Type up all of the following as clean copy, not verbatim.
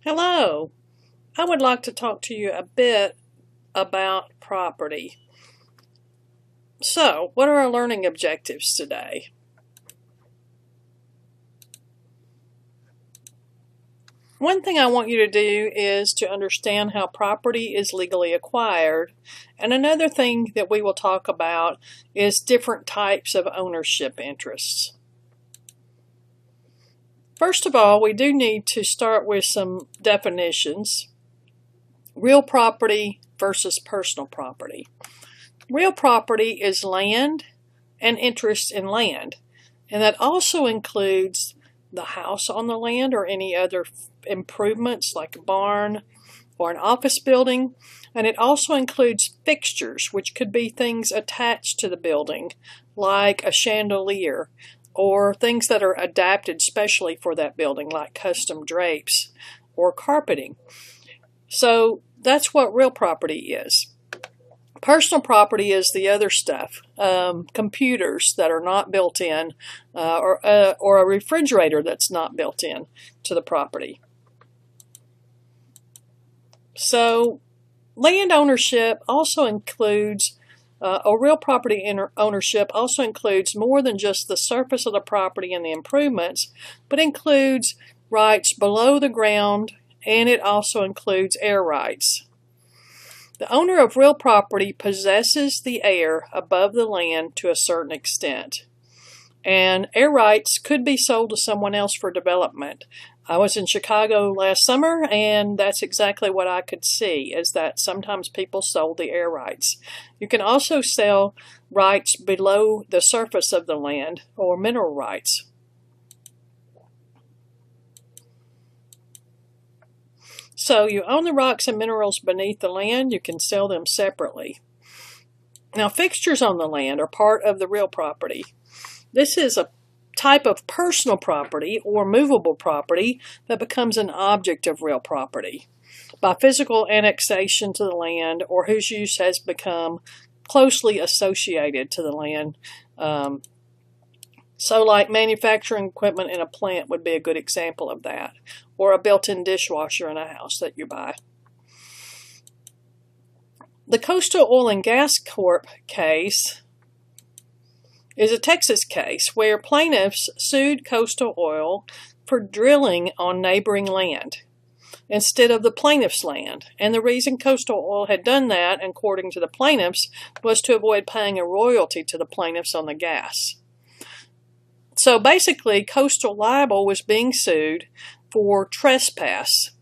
Hello. I would like to talk to you a bit about property. So, what are our learning objectives today? One thing I want you to do is to understand how property is legally acquired. And another thing that we will talk about is different types of ownership interests. First of all, we do need to start with some definitions. Real property versus personal property. Real property is land and interest in land, and that also includes the house on the land or any other improvements like a barn or an office building, and it also includes fixtures, which could be things attached to the building like a chandelier or things that are adapted specially for that building like custom drapes or carpeting. So that's what real property is. Personal property is the other stuff, computers that are not built in, or a refrigerator that's not built in to the property. So land ownership also includes, or real property ownership also includes more than just the surface of the property and the improvements, but includes rights below the ground, and it also includes air rights. The owner of real property possesses the air above the land to a certain extent, and air rights could be sold to someone else for development. I was in Chicago last summer, and that's exactly what I could see, is that sometimes people sold the air rights. You can also sell rights below the surface of the land, or mineral rights. So you own the rocks and minerals beneath the land, you can sell them separately. Now, fixtures on the land are part of the real property. This is a type of personal property or movable property that becomes an object of real property by physical annexation to the land or whose use has become closely associated to the land. So like manufacturing equipment in a plant would be a good example of that, or a built-in dishwasher in a house that you buy. The Coastal Oil and Gas Corp case is a Texas case where plaintiffs sued Coastal Oil for drilling on neighboring land instead of the plaintiff's land. And the reason Coastal Oil had done that, according to the plaintiffs, was to avoid paying a royalty to the plaintiffs on the gas. So basically, Coastal Libel was being sued for trespass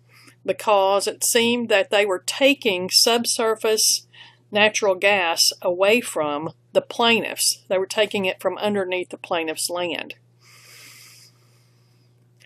because it seemed that they were taking subsurface natural gas away from the plaintiffs. They were taking it from underneath the plaintiff's land.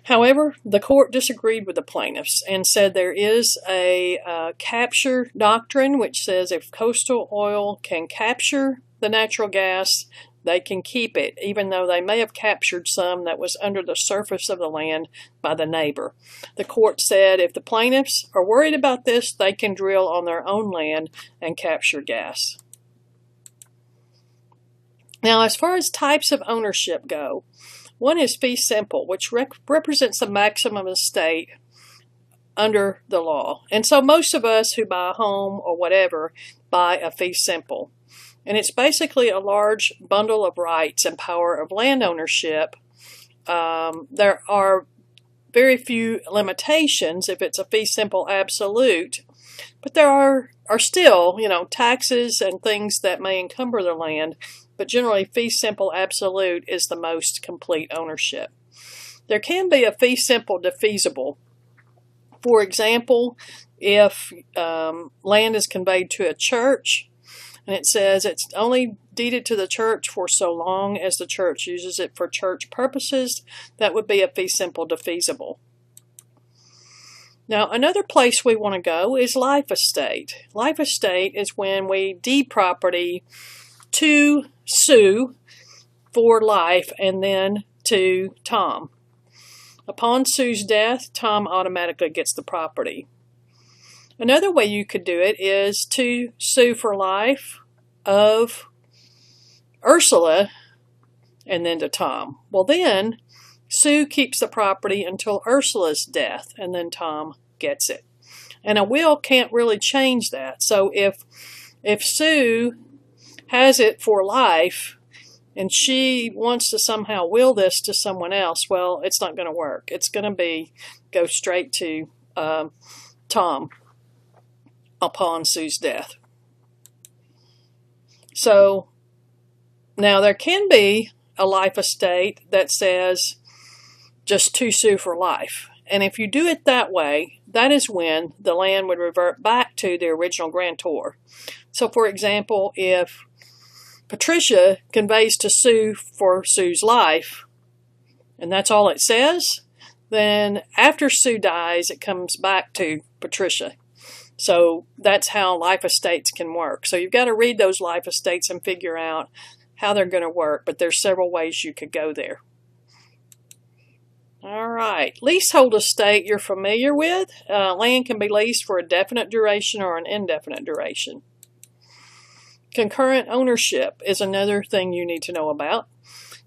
However, the court disagreed with the plaintiffs and said there is a capture doctrine which says if Coastal Oil can capture the natural gas, they can keep it, even though they may have captured some that was under the surface of the land by the neighbor. The court said if the plaintiffs are worried about this, they can drill on their own land and capture gas. Now, as far as types of ownership go, one is fee simple, which represents the maximum estate under the law. And so most of us who buy a home or whatever buy a fee simple. And it's basically a large bundle of rights and power of land ownership. There are very few limitations if it's a fee simple absolute, but there are still, taxes and things that may encumber the land, but generally fee simple absolute is the most complete ownership. There can be a fee simple defeasible. For example, if land is conveyed to a church, and it says it's only deeded to the church for so long as the church uses it for church purposes, that would be a fee simple defeasible. Now, another place we want to go is life estate. Life estate is when we deed property to Sue for life and then to Tom. Upon Sue's death, Tom automatically gets the property. Another way you could do it is to sue for life of Ursula and then to Tom. Well, then Sue keeps the property until Ursula's death and then Tom gets it. And a will can't really change that. So if Sue has it for life and she wants to somehow will this to someone else, well, it's not going to work. It's going to go straight to Tom upon Sue's death. So now there can be a life estate that says just to Sue for life. And if you do it that way, that is when the land would revert back to the original grantor. So for example, if Patricia conveys to Sue for Sue's life, and that's all it says, then after Sue dies, it comes back to Patricia. So that's how life estates can work. So you've got to read those life estates and figure out how they're going to work, but there's several ways you could go there. All right, leasehold estate you're familiar with. Land can be leased for a definite duration or an indefinite duration. Concurrent ownership is another thing you need to know about.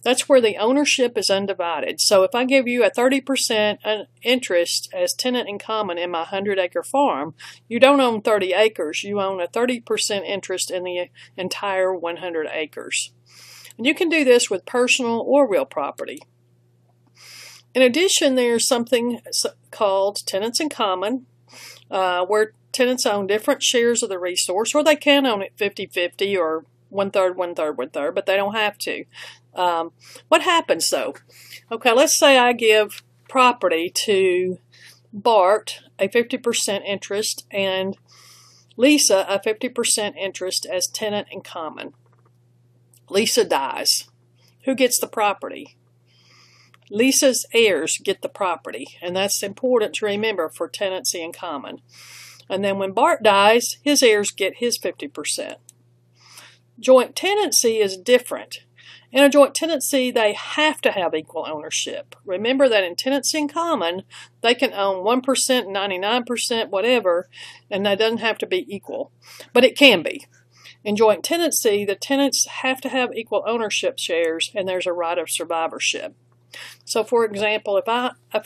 That's where the ownership is undivided. So if I give you a 30% interest as tenant in common in my 100-acre farm, you don't own 30 acres. You own a 30% interest in the entire 100 acres. And you can do this with personal or real property. In addition, there's something called tenants in common, where tenants own different shares of the resource, or they can own it 50-50 or one-third, one-third, one-third, but they don't have to. What happens though? Okay, let's say I give property to Bart a 50% interest and Lisa a 50% interest as tenant in common. Lisa dies. Who gets the property? Lisa's heirs get the property, and that's important to remember for tenancy in common. And then when Bart dies, his heirs get his 50%. Joint tenancy is different. In a joint tenancy, they have to have equal ownership. Remember that in tenancy in common, they can own 1%, 99%, whatever, and that doesn't have to be equal. But it can be. In joint tenancy, the tenants have to have equal ownership shares, and there's a right of survivorship. So for example, if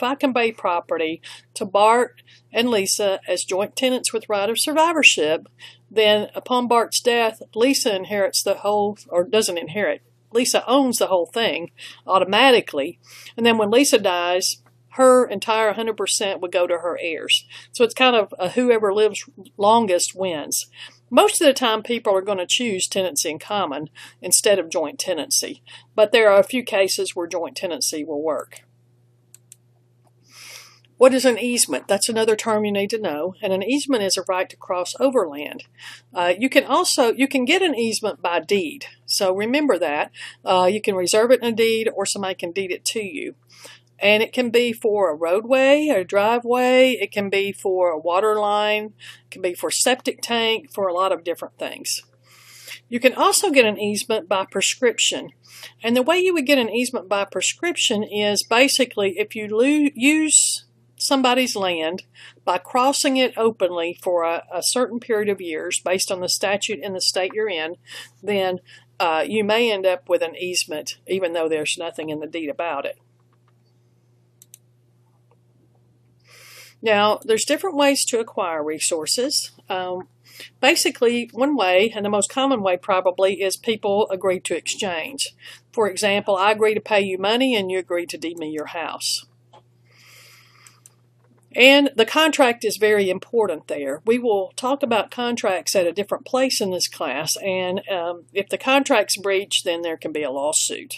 I convey property to Bart and Lisa as joint tenants with right of survivorship, then upon Bart's death, Lisa inherits the whole, or doesn't inherit, Lisa owns the whole thing automatically. And then when Lisa dies, her entire 100% would go to her heirs. So it's kind of whoever lives longest wins. Most of the time, people are going to choose tenancy in common instead of joint tenancy, but there are a few cases where joint tenancy will work. What is an easement? That's another term you need to know, and an easement is a right to cross over land. You can get an easement by deed, so remember that. You can reserve it in a deed, or somebody can deed it to you. And it can be for a roadway, a driveway, it can be for a water line, it can be for septic tank, for a lot of different things. You can also get an easement by prescription. And the way you would get an easement by prescription is basically if you use somebody's land by crossing it openly for a certain period of years based on the statute in the state you're in, then you may end up with an easement even though there's nothing in the deed about it. Now, there's different ways to acquire resources. Basically, one way, and the most common way probably, is people agree to exchange. For example, I agree to pay you money and you agree to deed me your house. And the contract is very important there. We will talk about contracts at a different place in this class, and if the contract's breached, then there can be a lawsuit.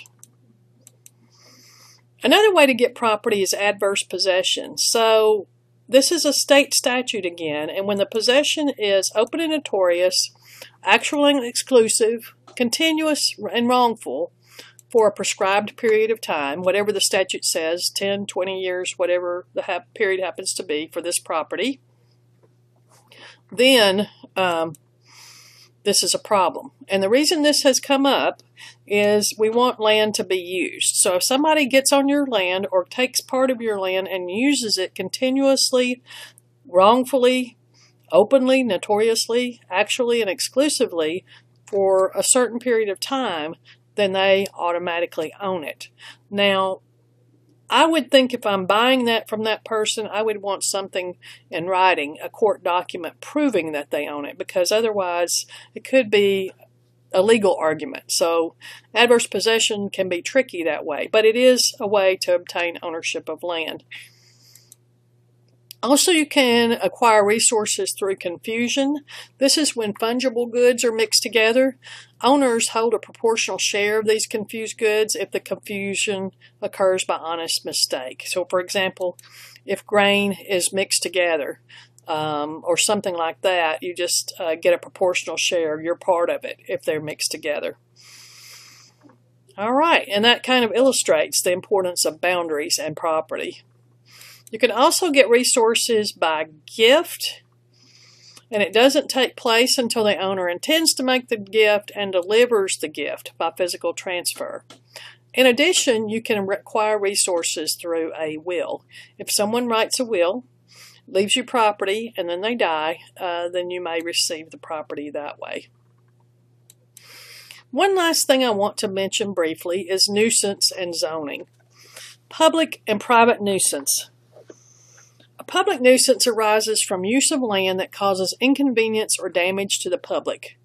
Another way to get property is adverse possession. So this is a state statute again, and when the possession is open and notorious, actual and exclusive, continuous and wrongful for a prescribed period of time, whatever the statute says, 10, 20 years, whatever the period happens to be for this property, then this is a problem. And the reason this has come up is we want land to be used. So if somebody gets on your land or takes part of your land and uses it continuously, wrongfully, openly, notoriously, actually, and exclusively for a certain period of time, then they automatically own it. Now, I would think if I'm buying that from that person, I would want something in writing, a court document proving that they own it, because otherwise it could be a legal argument. So adverse possession can be tricky that way, but it is a way to obtain ownership of land. Also, you can acquire resources through confusion. This is when fungible goods are mixed together. Owners hold a proportional share of these confused goods if the confusion occurs by honest mistake. So, for example, if grain is mixed together or something like that, you just get a proportional share. You're part of it if they're mixed together. All right, and that kind of illustrates the importance of boundaries and property. You can also get resources by gift, and it doesn't take place until the owner intends to make the gift and delivers the gift by physical transfer. In addition, you can acquire resources through a will. If someone writes a will, leaves you property, and then they die, then you may receive the property that way. One last thing I want to mention briefly is nuisance and zoning. Public and private nuisance. A public nuisance arises from use of land that causes inconvenience or damage to the public.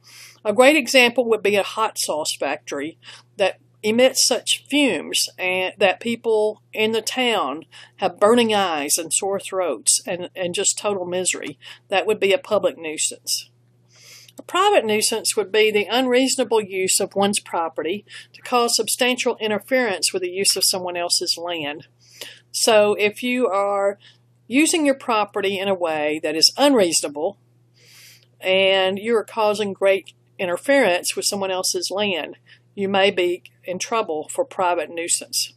A great example would be a hot sauce factory that emits such fumes and that people in the town have burning eyes and sore throats and just total misery. That would be a public nuisance. A private nuisance would be the unreasonable use of one's property to cause substantial interference with the use of someone else's land. So if you are using your property in a way that is unreasonable and you are causing great interference with someone else's land, you may be in trouble for private nuisance.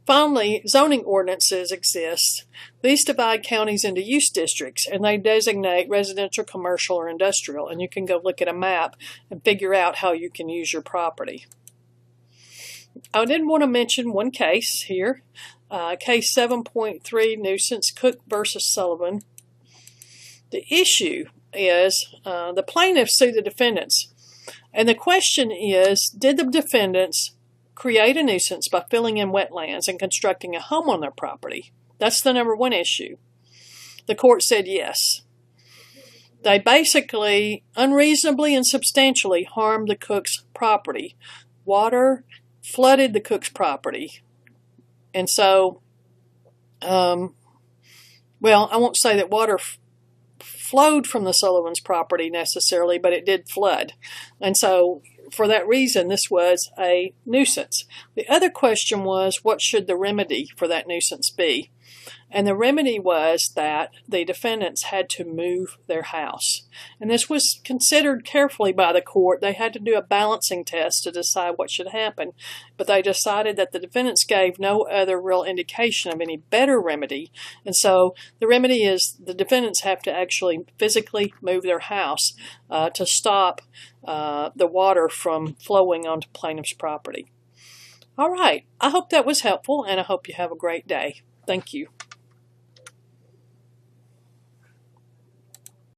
Finally, zoning ordinances exist. These divide counties into use districts, and they designate residential, commercial, or industrial, and you can go look at a map and figure out how you can use your property. I did want to mention one case here. Case 7.3, nuisance, Cook versus Sullivan. The issue is the plaintiffs sue the defendants. And the question is, did the defendants create a nuisance by filling in wetlands and constructing a home on their property? That's the number one issue. The court said yes. They basically unreasonably and substantially harmed the Cook's property. Water flooded the Cook's property. And so, well, I won't say that water flowed from the Sullivan's property necessarily, but it did flood. And so, for that reason, this was a nuisance. The other question was, what should the remedy for that nuisance be? And the remedy was that the defendants had to move their house. And this was considered carefully by the court. They had to do a balancing test to decide what should happen. But they decided that the defendants gave no other real indication of any better remedy. And so the remedy is the defendants have to actually physically move their house to stop the water from flowing onto plaintiff's property. All right. I hope that was helpful, and I hope you have a great day. Thank you.